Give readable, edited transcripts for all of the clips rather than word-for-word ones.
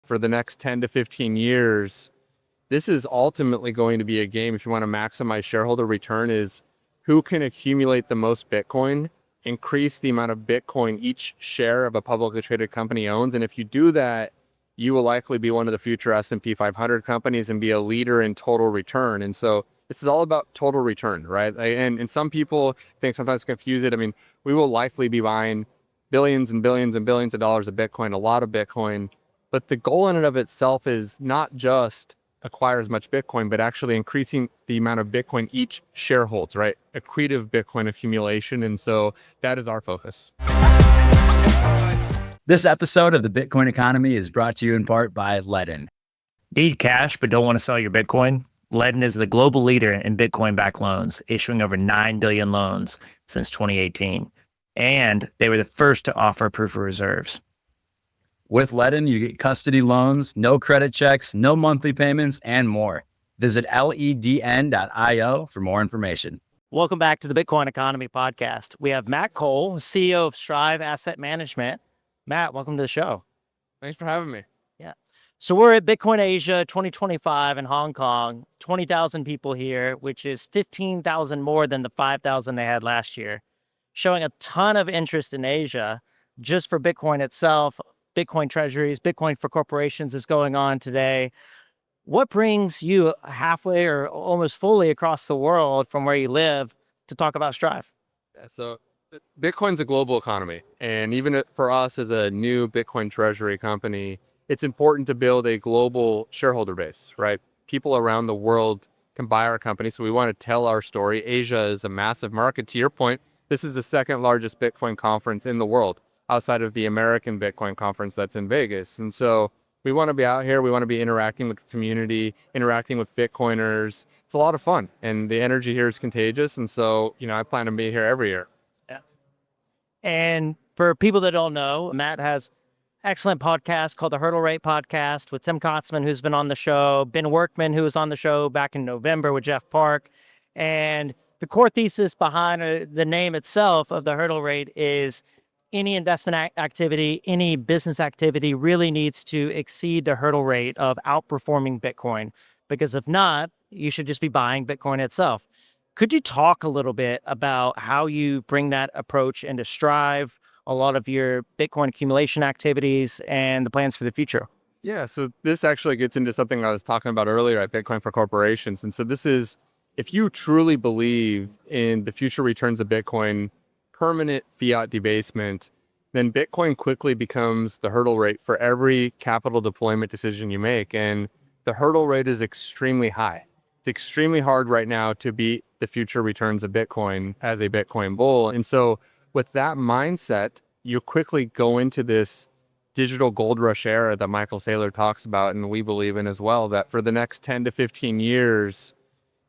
for the next 10 to 15 years, this is ultimately going to be a game, if you want to maximize shareholder return, is who can accumulate the most Bitcoin, increase the amount of Bitcoin each share of a publicly traded company owns. And if you do that, you will likely be one of the future S&P 500 companies and be a leader in total return. And so this is all about total return, right? And some people think sometimes confuse it. I mean, we will likely be buying billions and billions and billions of dollars of Bitcoin, a lot of Bitcoin. But the goal in and of itself is not just acquire as much Bitcoin, but actually increasing the amount of Bitcoin each share holds, right? Accretive Bitcoin accumulation. And so that is our focus. This episode of the Bitcoin Economy is brought to you in part by Ledn. Need cash but don't want to sell your Bitcoin? Ledn is the global leader in Bitcoin-backed loans, issuing over 9 billion loans since 2018. And they were the first to offer proof of reserves. With Ledn, you get custody loans, no credit checks, no monthly payments, and more. Visit ledn.io for more information. Welcome back to the Bitcoin Economy podcast. We have Matt Cole, CEO of Strive Asset Management. Matt, welcome to the show. Thanks for having me. Yeah. So we're at Bitcoin Asia 2025 in Hong Kong, 20,000 people here, which is 15,000 more than the 5,000 they had last year, showing a ton of interest in Asia just for Bitcoin itself. Bitcoin treasuries, Bitcoin for corporations is going on today. What brings you halfway or almost fully across the world from where you live to talk about Strive? Yeah, so Bitcoin's a global economy. And even for us as a new Bitcoin treasury company, it's important to build a global shareholder base, right? People around the world can buy our company. So we want to tell our story. Asia is a massive market. To your point, this is the second largest Bitcoin conference in the world, outside of the American Bitcoin conference that's in Vegas. And so we want to be out here. We want to be interacting with the community, interacting with Bitcoiners. It's a lot of fun and the energy here is contagious. And so, I plan to be here every year. Yeah. And for people that don't know, Matt has excellent podcast called the Hurdle Rate Podcast with Tim Kotzman, who's been on the show, Ben Workman, who was on the show back in November with Jeff Park. And the core thesis behind the name itself of the hurdle rate is any investment activity, any business activity really needs to exceed the hurdle rate of outperforming Bitcoin. Because if not, you should just be buying Bitcoin itself. Could you talk a little bit about how you bring that approach into Strive, a lot of your Bitcoin accumulation activities, and the plans for the future? Yeah, so this actually gets into something I was talking about earlier at Bitcoin for Corporations. And so this is, if you truly believe in the future returns of Bitcoin, permanent fiat debasement, then Bitcoin quickly becomes the hurdle rate for every capital deployment decision you make. And the hurdle rate is extremely high. It's extremely hard right now to beat the future returns of Bitcoin as a Bitcoin bull. And so with that mindset, you quickly go into this digital gold rush era that Michael Saylor talks about, and we believe in as well, that for the next 10 to 15 years,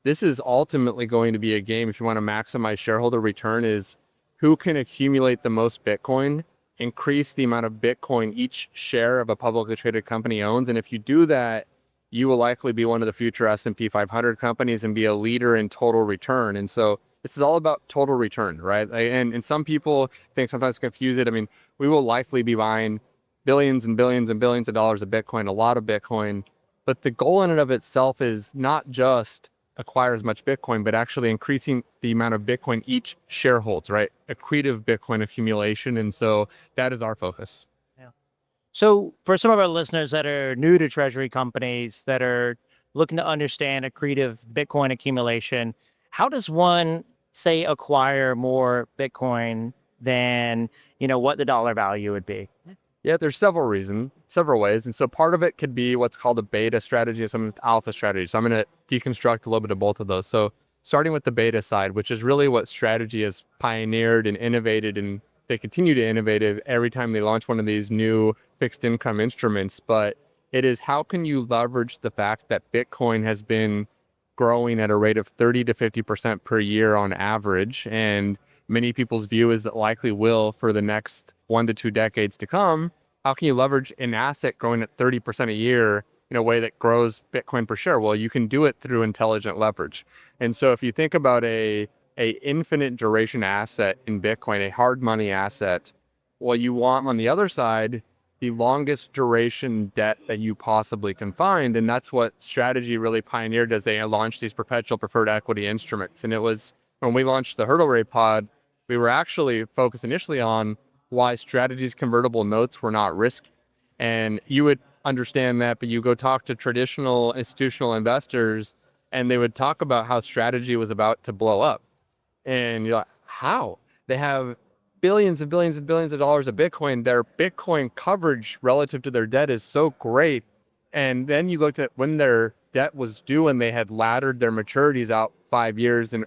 this is ultimately going to be a game, if you want to maximize shareholder return, is who can accumulate the most Bitcoin, increase the amount of Bitcoin each share of a publicly traded company owns. And if you do that, you will likely be one of the future S&P 500 companies and be a leader in total return. And so this is all about total return, right? And some people think sometimes confuse it. I mean, we will likely be buying billions and billions and billions of dollars of Bitcoin, a lot of Bitcoin. But the goal in and of itself is not just acquire as much Bitcoin, but actually increasing the amount of Bitcoin each share holds, right? Accretive Bitcoin accumulation. And so that is our focus. Yeah. So for some of our listeners that are new to treasury companies that are looking to understand accretive Bitcoin accumulation, how does one, say, acquire more Bitcoin than, what the dollar value would be? Yeah, there's several ways. And so part of it could be what's called a beta strategy and some alpha strategy. So I'm going to deconstruct a little bit of both of those. So starting with the beta side, which is really what Strategy has pioneered and innovated, and they continue to innovate every time they launch one of these new fixed income instruments. But it is, how can you leverage the fact that Bitcoin has been growing at a rate of 30 to 50% per year on average, and many people's view is that likely will for the next 1 to 2 decades to come. How can you leverage an asset growing at 30% a year in a way that grows Bitcoin per share? Well, you can do it through intelligent leverage. And so if you think about a infinite duration asset in Bitcoin, a hard money asset, well, you want on the other side the longest duration debt that you possibly can find. And that's what Strategy really pioneered as they launched these perpetual preferred equity instruments. And it was when we launched the hurdle rate pod, we were actually focused initially on why Strategy's convertible notes were not risky. And you would understand that, but you go talk to traditional institutional investors and they would talk about how Strategy was about to blow up. And you're like, how? They have billions and billions and billions of dollars of Bitcoin. Their Bitcoin coverage relative to their debt is so great. And then you looked at when their debt was due and they had laddered their maturities out 5 years, and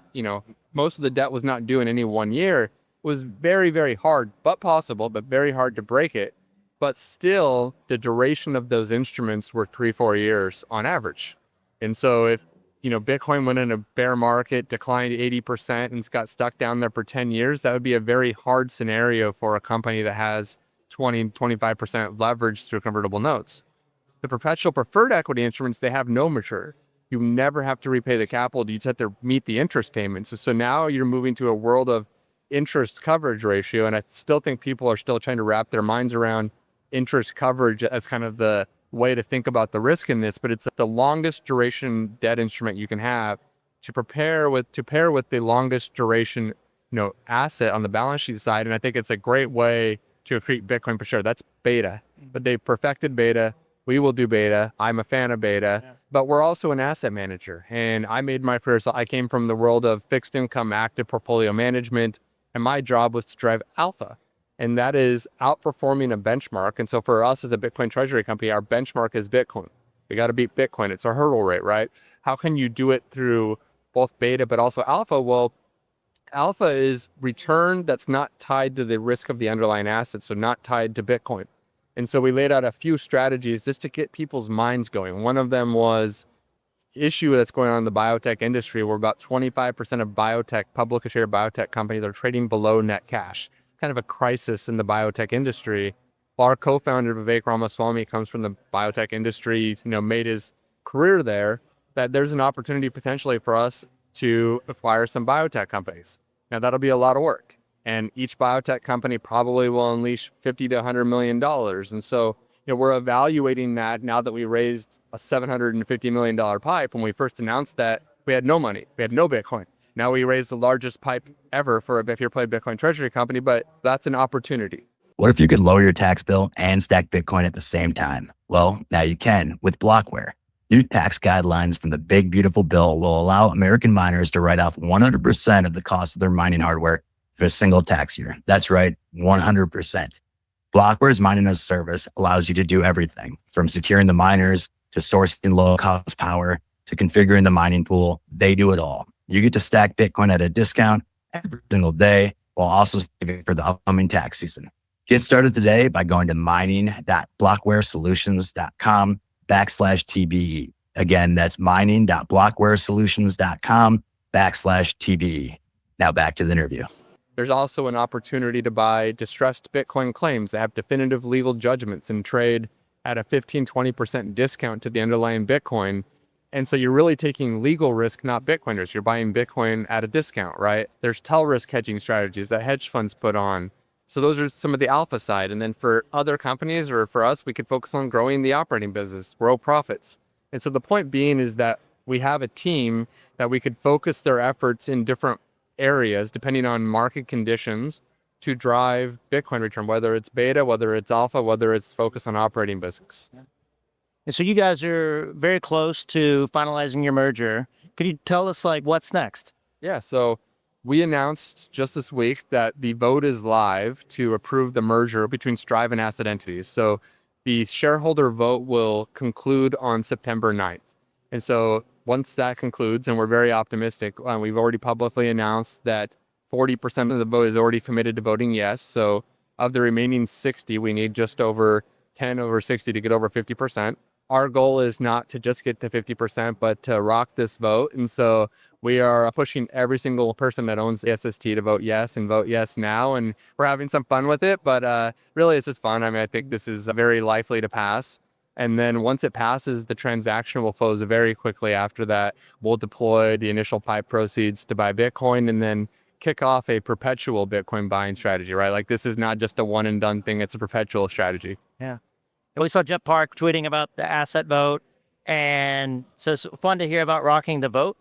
most of the debt was not due in any 1 year. It was very, very hard, but possible, but very hard to break it. But still, the duration of those instruments were 3-4 years on average. And so if Bitcoin went in a bear market, declined 80%, and it's got stuck down there for 10 years, that would be a very hard scenario for a company that has 20-25% leverage through convertible notes. The perpetual preferred equity instruments, they have no maturity. You never have to repay the capital. You just have to meet the interest payments. So now you're moving to a world of interest coverage ratio. And I still think people are still trying to wrap their minds around interest coverage as kind of the way to think about the risk in this, but it's the longest duration debt instrument you can have to pair with the longest duration, asset on the balance sheet side. And I think it's a great way to accrete Bitcoin per share. That's beta, but they perfected beta. We will do beta. I'm a fan of beta, but we're also an asset manager. And I made my first, I came from the world of fixed income active portfolio management, and my job was to drive alpha. And that is outperforming a benchmark. And so for us as a Bitcoin treasury company, our benchmark is Bitcoin. We got to beat Bitcoin. It's our hurdle rate, right? How can you do it through both beta, but also alpha? Well, alpha is return that's not tied to the risk of the underlying asset, so not tied to Bitcoin. And so we laid out a few strategies just to get people's minds going. One of them was issue that's going on in the biotech industry, where about 25% of publicly traded biotech companies are trading below net cash. Kind of a crisis in the biotech industry. Our co-founder Vivek Ramaswamy comes from the biotech industry, made his career there, that there's an opportunity potentially for us to acquire some biotech companies. Now that'll be a lot of work, and each biotech company probably will unleash $50 to $100 million. And so, we're evaluating that now that we raised a $750 million pipe. When we first announced that, we had no money, we had no Bitcoin. Now we raised the largest pipe ever for a pure play Bitcoin treasury company, but that's an opportunity. What if you could lower your tax bill and stack Bitcoin at the same time? Well, now you can with Blockware. New tax guidelines from the Big Beautiful Bill will allow American miners to write off 100% of the cost of their mining hardware for a single tax year. That's right, 100%. Blockware's mining as a service allows you to do everything from securing the miners to sourcing low-cost power to configuring the mining pool. They do it all. You get to stack Bitcoin at a discount every single day while also saving for the upcoming tax season. Get started today by going to mining.blockwaresolutions.com/TBE. Again, that's mining.blockwaresolutions.com/TBE. Now back to the interview. There's also an opportunity to buy distressed Bitcoin claims that have definitive legal judgments and trade at a 15-20% discount to the underlying Bitcoin. And so you're really taking legal risk, not Bitcoin risk. You're buying Bitcoin at a discount, right? There's tail risk hedging strategies that hedge funds put on. So those are some of the alpha side. And then for other companies or for us, we could focus on growing the operating business, grow profits. And so the point being is that we have a team that we could focus their efforts in different areas, depending on market conditions, to drive Bitcoin return, whether it's beta, whether it's alpha, whether it's focused on operating business. And so you guys are very close to finalizing your merger. Could you tell us what's next? Yeah, so we announced just this week that the vote is live to approve the merger between Strive and Asset entities. So the shareholder vote will conclude on September 9th. And so once that concludes, and we're very optimistic, we've already publicly announced that 40% of the vote is already committed to voting yes. So of the remaining 60, we need just over 10 over 60 to get over 50%. Our goal is not to just get to 50%, but to rock this vote. And so we are pushing every single person that owns the ASST to vote yes and vote yes now. And we're having some fun with it, but really it's just fun. I think this is very likely to pass. And then once it passes, the transaction will close very quickly after that. We'll deploy the initial pipe proceeds to buy Bitcoin. And then kick off a perpetual Bitcoin buying strategy, right? Like this is not just a one and done thing. It's a perpetual strategy. Yeah. And we saw Jeff Park tweeting about the asset vote. And so it's fun to hear about rocking the vote.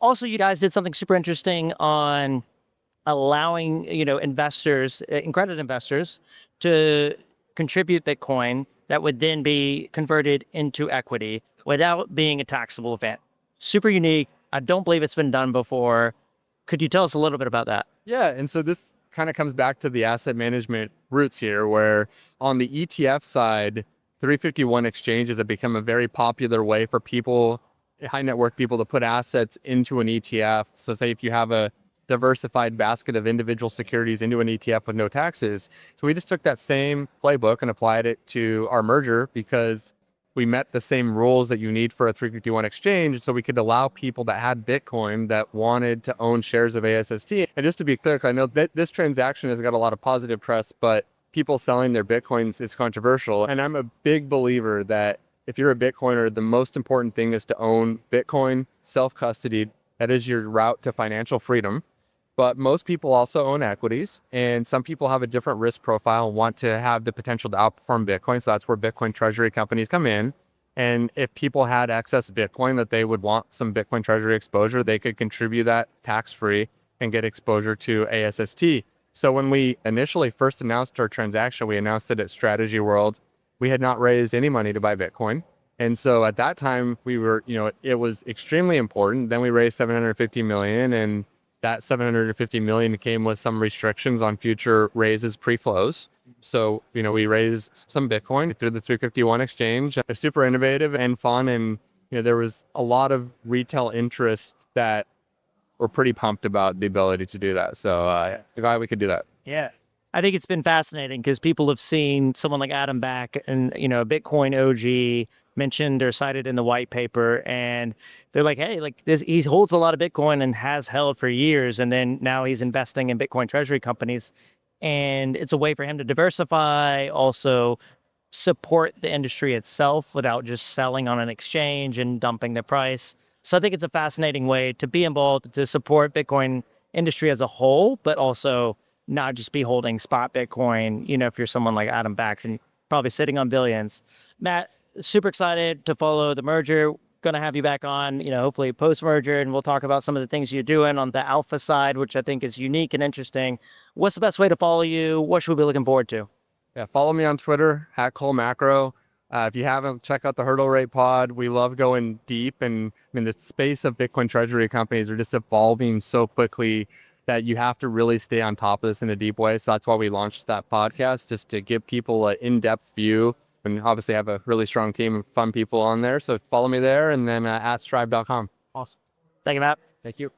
Also, you guys did something super interesting on allowing, investors, accredited investors to contribute Bitcoin that would then be converted into equity without being a taxable event. Super unique. I don't believe it's been done before. Could you tell us a little bit about that? Yeah. And so this kind of comes back to the asset management roots here, where on the ETF side, 351 exchanges have become a very popular way for people, high net worth people, to put assets into an ETF. So say if you have a diversified basket of individual securities into an ETF with no taxes. So we just took that same playbook and applied it to our merger because we met the same rules that you need for a 351 exchange. So we could allow people that had Bitcoin that wanted to own shares of ASST. And just to be clear, I know that this transaction has got a lot of positive press, but people selling their Bitcoins is controversial. And I'm a big believer that if you're a Bitcoiner, the most important thing is to own Bitcoin self-custodied. That is your route to financial freedom. But most people also own equities, and some people have a different risk profile and want to have the potential to outperform Bitcoin. So that's where Bitcoin treasury companies come in. And if people had excess Bitcoin that they would want some Bitcoin treasury exposure, they could contribute that tax-free and get exposure to ASST. So when we initially first announced our transaction, we announced it at Strategy World. We had not raised any money to buy Bitcoin. And so at that time we were, it was extremely important. Then we raised 750 million, and that 750 million came with some restrictions on future raises pre-flows. So, we raised some Bitcoin through the 351 exchange. It's super innovative and fun. And, there was a lot of retail interest that were pretty pumped about the ability to do that. So glad we could do that. Yeah. I think it's been fascinating because people have seen someone like Adam Back and, a Bitcoin OG mentioned or cited in the white paper. And they're like, hey, like this, he holds a lot of Bitcoin and has held for years. And then now he's investing in Bitcoin treasury companies. And it's a way for him to diversify, also support the industry itself without just selling on an exchange and dumping the price. So I think it's a fascinating way to be involved, to support Bitcoin industry as a whole, but also not just be holding spot Bitcoin, if you're someone like Adam Back and probably sitting on billions. Matt, super excited to follow the merger. Going to have you back on, hopefully post-merger, and we'll talk about some of the things you're doing on the alpha side, which I think is unique and interesting. What's the best way to follow you? What should we be looking forward to? Yeah, follow me on Twitter @ColeMacro. If you haven't, check out the Hurdle Rate Pod. We love going deep, and the space of Bitcoin treasury companies are just evolving so quickly that you have to really stay on top of this in a deep way. So that's why we launched that podcast, just to give people an in-depth view, and obviously have a really strong team of fun people on there. So follow me there, and then @strive.com. Awesome. Thank you, Matt. Thank you.